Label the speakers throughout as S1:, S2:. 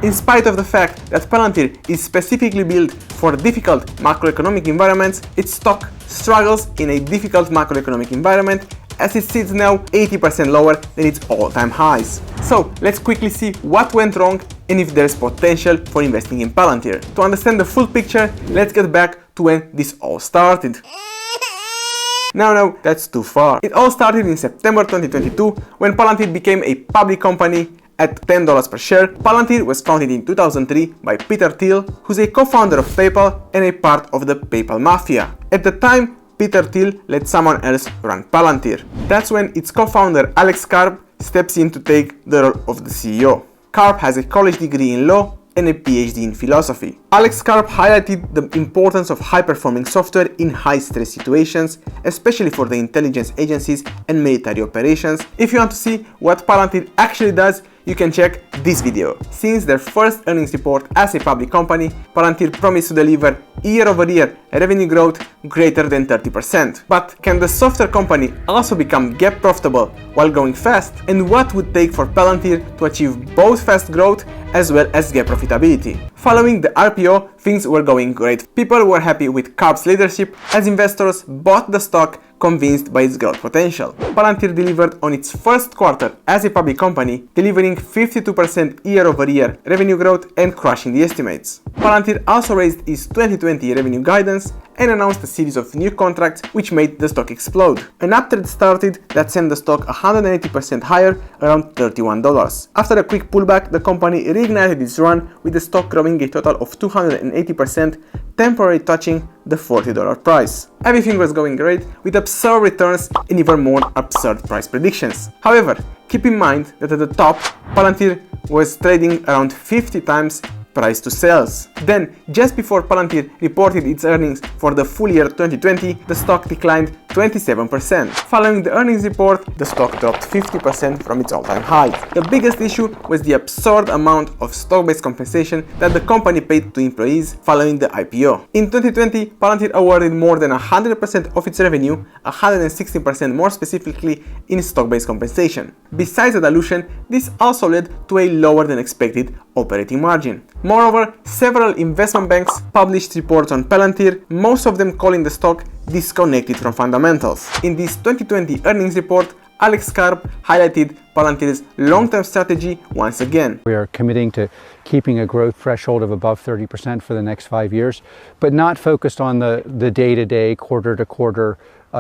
S1: In spite of the fact that Palantir is specifically built for difficult macroeconomic environments, its stock struggles in a difficult macroeconomic environment as it sits now 80% lower than its all-time highs. So let's quickly see what went wrong and if there's potential for investing in Palantir. To understand the full picture, let's get back to when this all started. No, that's too far. It all started in September 2022 when Palantir became a public company at $10 per share. Palantir was founded in 2003 by Peter Thiel, who's a co-founder of PayPal and a part of the PayPal mafia. At the time, Peter Thiel let someone else run Palantir. That's when its co-founder Alex Karp steps in to take the role of the CEO. Karp has a college degree in law and a PhD in philosophy. Alex Karp highlighted the importance of high-performing software in high-stress situations, especially for the intelligence agencies and military operations. If you want to see what Palantir actually does, you can check this video. Since their first earnings report as a public company, Palantir promised to deliver year-over-year revenue growth greater than 30%. But can the software company also become GAAP profitable while growing fast? And what would it take for Palantir to achieve both fast growth as well as GAAP profitability? Following the IPO, things were going great. People were happy with Karp's leadership as investors bought the stock convinced by its growth potential. Palantir delivered on its first quarter as a public company, delivering 52% year-over-year revenue growth and crushing the estimates. Palantir also raised its 2020 revenue guidance and announced a series of new contracts which made the stock explode. An uptrend started that sent the stock 180% higher, around $31. After a quick pullback, the company reignited its run with the stock growing a total of 280%, temporarily touching the $40 price. Everything was going great with absurd returns and even more absurd price predictions. However, keep in mind that at the top, Palantir was trading around 50 times price to sales. Then, just before Palantir reported its earnings for the full year 2020, the stock declined 27%. Following the earnings report, the stock dropped 50% from its all-time high. The biggest issue was the absurd amount of stock-based compensation that the company paid to employees following the IPO. In 2020, Palantir awarded more than 100% of its revenue, 116% more specifically, in stock-based compensation. Besides the dilution, this also led to a lower than expected operating margin. Moreover, several investment banks published reports on Palantir, most of them calling the stock disconnected from fundamentals. In this 2020 earnings report, Alex Karp highlighted Palantir's long-term strategy once again.
S2: We are committing to keeping a growth threshold of above 30% for the next 5 years, but not focused on the day-to-day, quarter-to-quarter,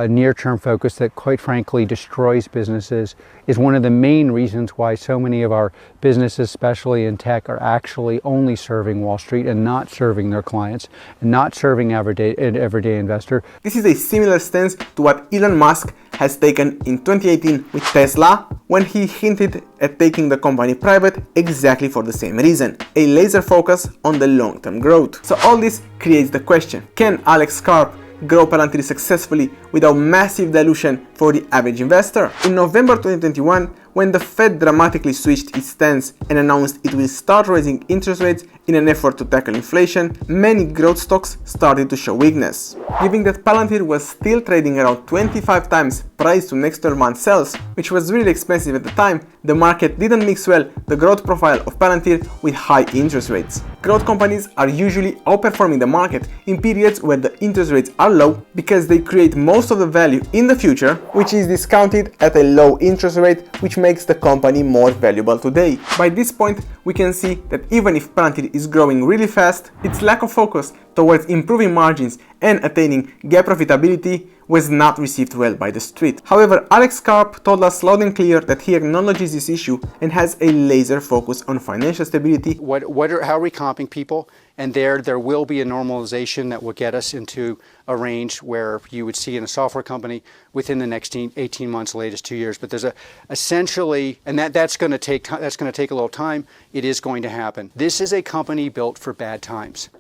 S2: near-term focus that quite frankly destroys businesses, is one of the main reasons why so many of our businesses, especially in tech, are actually only serving Wall Street and not serving their clients, and not serving an everyday investor.
S1: This is a similar stance to what Elon Musk has taken in 2018 with Tesla, when he hinted at taking the company private exactly for the same reason, a laser focus on the long-term growth. So all this creates the question, can Alex Karp grow Palantir successfully without massive dilution for the average investor? In November 2021, when the Fed dramatically switched its stance and announced it will start raising interest rates in an effort to tackle inflation, many growth stocks started to show weakness. Given that Palantir was still trading around 25 times price to next 12 months sales, which was really expensive at the time, the market didn't mix well the growth profile of Palantir with high interest rates. Growth companies are usually outperforming the market in periods where the interest rates are low because they create most of the value in the future, which is discounted at a low interest rate, which makes the company more valuable today. By this point, we can see that even if Palantir is growing really fast, its lack of focus towards improving margins and attaining GAAP profitability was not received well by the street. However, Alex Karp told us loud and clear that he acknowledges this issue and has a laser focus on financial stability.
S2: How are we comping people? And there will be a normalization that will get us into a range where you would see in a software company within the next 18 months, latest 2 years. But there's essentially, and that's going to take a little time. It is going to happen. This is a company built for bad times.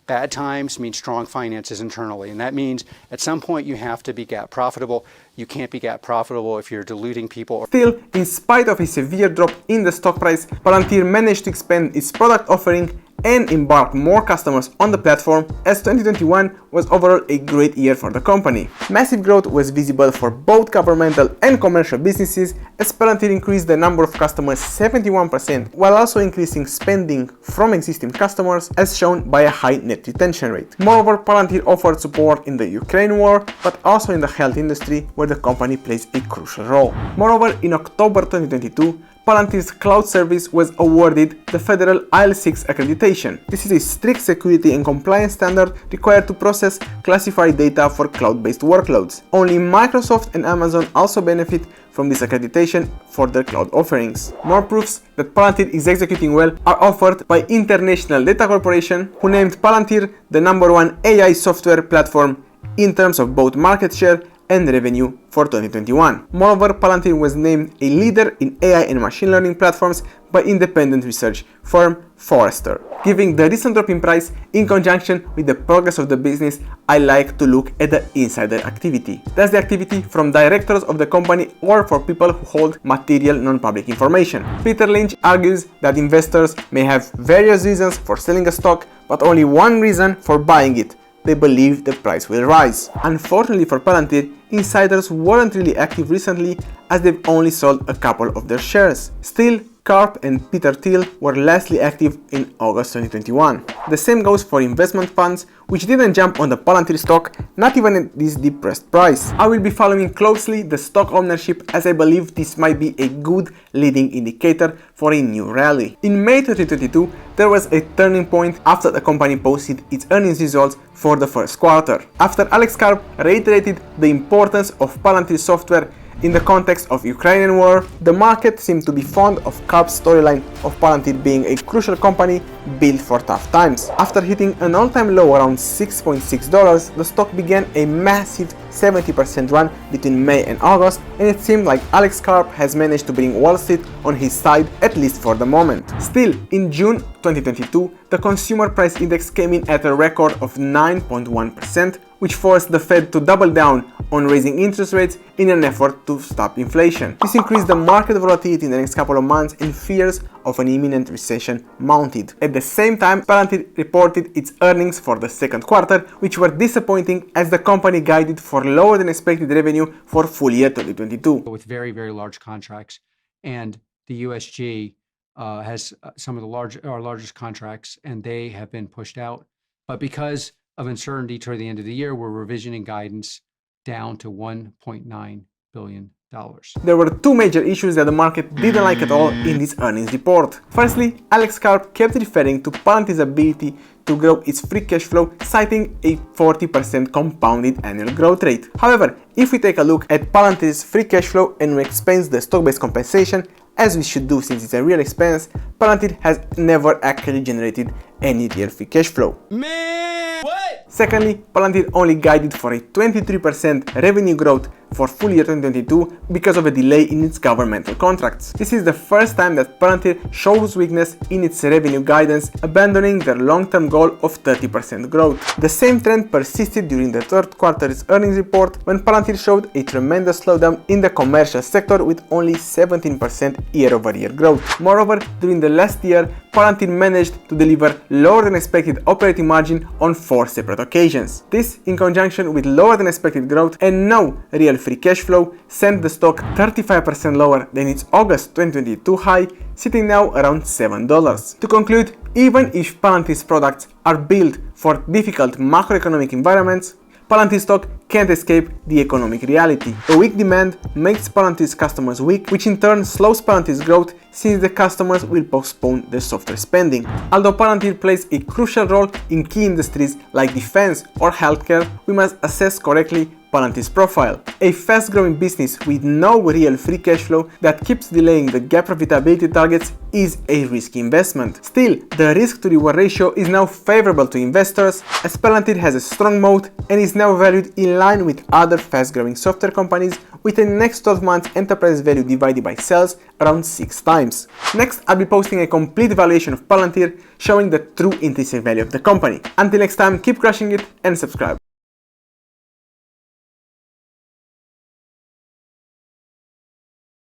S2: Bad times mean strong finances internally, and that means at some point you have to be GAAP profitable. You can't be GAAP profitable if you're diluting people.
S1: Still, in spite of a severe drop in the stock price, Palantir managed to expand its product offering and embark more customers on the platform, as 2021 was overall a great year for the company. Massive growth was visible for both governmental and commercial businesses, as Palantir increased the number of customers 71%, while also increasing spending from existing customers, as shown by a high net retention rate. Moreover, Palantir offered support in the Ukraine war, but also in the health industry, where the company plays a crucial role. Moreover, in October 2022, Palantir's cloud service was awarded the federal IL6 accreditation. This is a strict security and compliance standard required to process classified data for cloud-based workloads. Only Microsoft and Amazon also benefit from this accreditation for their cloud offerings. More proofs that Palantir is executing well are offered by International Data Corporation, who named Palantir the #1 AI software platform in terms of both market share and revenue for 2021. Moreover, Palantir was named a leader in AI and machine learning platforms by independent research firm Forrester. Given the recent drop in price in conjunction with the progress of the business, I like to look at the insider activity. That's the activity from directors of the company or for people who hold material non-public information. Peter Lynch argues that investors may have various reasons for selling a stock, but only one reason for buying it: they believe the price will rise. Unfortunately for Palantir, insiders weren't really active recently, as they've only sold a couple of their shares. Still, Karp and Peter Thiel were lastly active in August 2021. The same goes for investment funds, which didn't jump on the Palantir stock, not even at this depressed price. I will be following closely the stock ownership, as I believe this might be a good leading indicator for a new rally. In May 2022, there was a turning point after the company posted its earnings results for the first quarter. After Alex Karp reiterated the importance of Palantir software in the context of Ukrainian war, the market seemed to be fond of Karp's storyline of Palantir being a crucial company built for tough times. After hitting an all-time low around $6.6, the stock began a massive 70% run between May and August, and it seemed like Alex Karp has managed to bring Wall Street on his side, at least for the moment. Still, in June 2022, the consumer price index came in at a record of 9.1%, which forced the Fed to double down on raising interest rates in an effort to stop inflation. This increased the market volatility in the next couple of months, and fears of an imminent recession mounted. At the same time, Palantir reported its earnings for the second quarter, which were disappointing, as the company guided for lower than expected revenue for full year 2022.
S2: With very, very large contracts, and the USG has some of our largest contracts, and they have been pushed out. But because of uncertainty toward the end of the year, we're revisioning guidance down to $1.9 billion.
S1: There were two major issues that the market didn't like at all in this earnings report. Firstly, Alex Karp kept referring to Palantir's ability to grow its free cash flow, citing a 40% compounded annual growth rate. However, if we take a look at Palantir's free cash flow and we expense the stock-based compensation, as we should do since it's a real expense, Palantir has never actually generated any real free cash flow.
S3: Man, what?
S1: Secondly, Palantir only guided for a 23% revenue growth for full year 2022 because of a delay in its governmental contracts. This is the first time that Palantir shows weakness in its revenue guidance, abandoning their long-term goal of 30% growth. The same trend persisted during the third quarter's earnings report, when Palantir showed a tremendous slowdown in the commercial sector with only 17% year-over-year growth. Moreover, during the last year, Palantir managed to deliver lower than expected operating margin on 4 separate occasions. This, in conjunction with lower than expected growth and no real free cash flow, sent the stock 35% lower than its August 2022 high, sitting now around $7. To conclude, even if Palantir's products are built for difficult macroeconomic environments, Palantir stock can't escape the economic reality. A weak demand makes Palantir's customers weak, which in turn slows Palantir's growth, since the customers will postpone their software spending. Although Palantir plays a crucial role in key industries like defense or healthcare, we must assess correctly Palantir's profile. A fast-growing business with no real free cash flow that keeps delaying the GAAP profitability targets is a risky investment. Still, the risk to reward ratio is now favorable to investors, as Palantir has a strong moat and is now valued in line with other fast-growing software companies, with a next 12 months enterprise value divided by sales around 6 times. Next, I'll be posting a complete valuation of Palantir, showing the true intrinsic value of the company. Until next time, keep crushing it and subscribe.